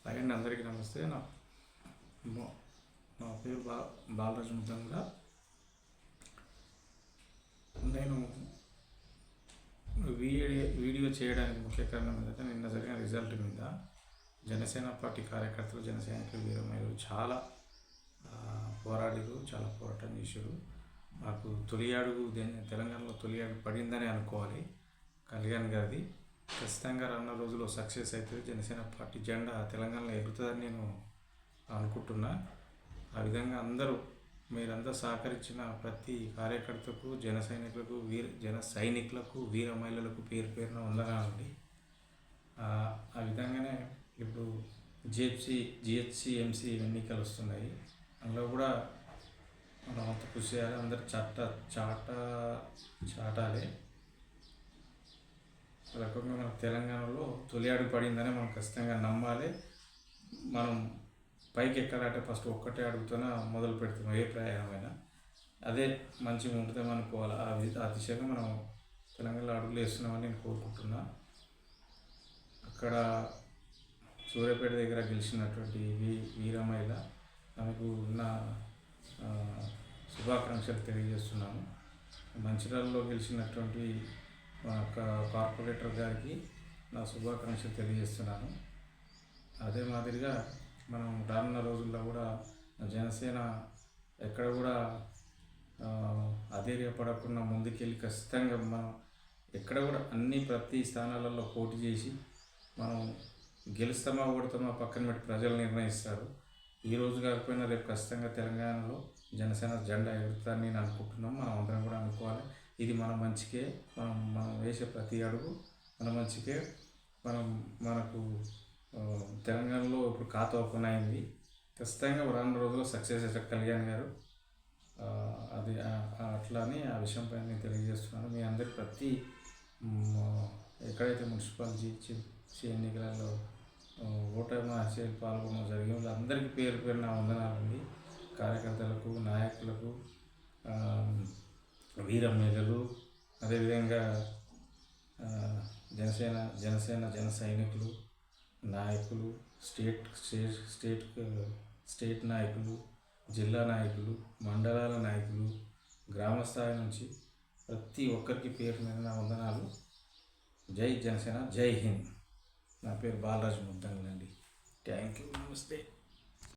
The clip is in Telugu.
హాయ్ అండి, అందరికీ నమస్తే. నా పేరు బాలరాజు ముద్దంగా. నేను వీడియో చేయడానికి ముఖ్య కారణం ఏంటంటే, నిన్న జరిగిన రిజల్ట్ మీద జనసేన పార్టీ కార్యకర్తలు, జన సైనికులు, వీరమహిళలు చాలా పోరాడారు, చాలా పోరాటం చేశారు. మాకు తొలి అడుగు తెలంగాణలో తొలి అడుగు పడిందని అనుకోవాలి. కళ్యాణ్ గారిది ఖచ్చితంగా రానున్న రోజుల్లో సక్సెస్ అవుతుంది. జనసేన పార్టీ జెండా తెలంగాణలో ఎగురుతుందని నేను అనుకుంటున్నా. ఆ విధంగా మీరందరూ సహకరించిన ప్రతి కార్యకర్తకు, జన సైనికులకు, వీర మహిళలకు పేరు పేరున వందనాలండి. ఆ విధంగానే ఇప్పుడు జిహెచ్సి ఎన్నికలు వస్తున్నాయి. అందులో కూడా మనం అంత కృషి చేయాలి. అందరు చాటాలి. రకంగా మన తెలంగాణలో తొలి అడుగు పడిందని మనం ఖచ్చితంగా నమ్మాలి. మనం పైకి ఎక్కాలంటే ఫస్ట్ ఒక్కటే అడుగుతూనే మొదలు పెడుతున్నాం. ఏ ప్రయాణమైనా అదే మంచిగా ఉంటుందేమో అనుకోవాలి. ఆ దిశగా మనం తెలంగాణలో అడుగులు వేస్తున్నామని నేను కోరుకుంటున్నా. అక్కడ సూర్యాపేట దగ్గర గెలిచినటువంటి వీరమహిళ ఆమెకు నా శుభాకాంక్షలు తెలియజేస్తున్నాను. మంచిర్యాలలో గెలిచినటువంటి కార్పొరేటర్ గారికి నా శుభాకాంక్షలు తెలియజేస్తున్నాను. అదే మాదిరిగా మనం రానున్న రోజుల్లో కూడా జనసేన ఎక్కడ కూడా అధైర్యపడకుండా ముందుకెళ్ళి ఖచ్చితంగా మనం ఎక్కడ కూడా ప్రతి స్థానాలలో పోటీ చేసి మనం గెలుస్తామా ఓడతామా పక్కన పెట్టి ప్రజలు నిర్ణయిస్తారు. ఈ రోజు కాకపోయినా రేపు ఖచ్చితంగా తెలంగాణలో జనసేన జెండా ఎగురుతుందని నేను అనుకుంటున్నాం. మనం అందరం కూడా అనుకోవాలి. ఇది మన మంచికే. మనం వేసే ప్రతి అడుగు మన మంచికే. మనకు తెలంగాణలో ఇప్పుడు ఖాతా ఓపెన్ అయింది. ఖచ్చితంగా రానున్న రోజుల్లో సక్సెస్ అయితే కళ్యాణ్ గారు. అది అట్లా అని ఆ విషయంపై నేను తెలియజేస్తున్నాను. మీ అందరికి ప్రతి ఎక్కడైతే మున్సిపాలిటీ ఎన్నికలలో ఓటమి ఆశయాలు పాల్గొనడం జరిగింది అందరికీ పేరు పేరున వందనాలండి. కార్యకర్తలకు, నాయకులకు, వీర మహిళలు, అదేవిధంగా జన సైనికులు, నాయకులు, స్టేట్ నాయకులు, జిల్లా నాయకులు, మండలాల నాయకులు, గ్రామ స్థాయి నుంచి ప్రతి ఒక్కరికి పేరు మీద నా వందనాలు. జై జనసేన, జై హింద్. నా పేరు బాలరాజు ముద్దంగలండి. Thank you. నమస్తే.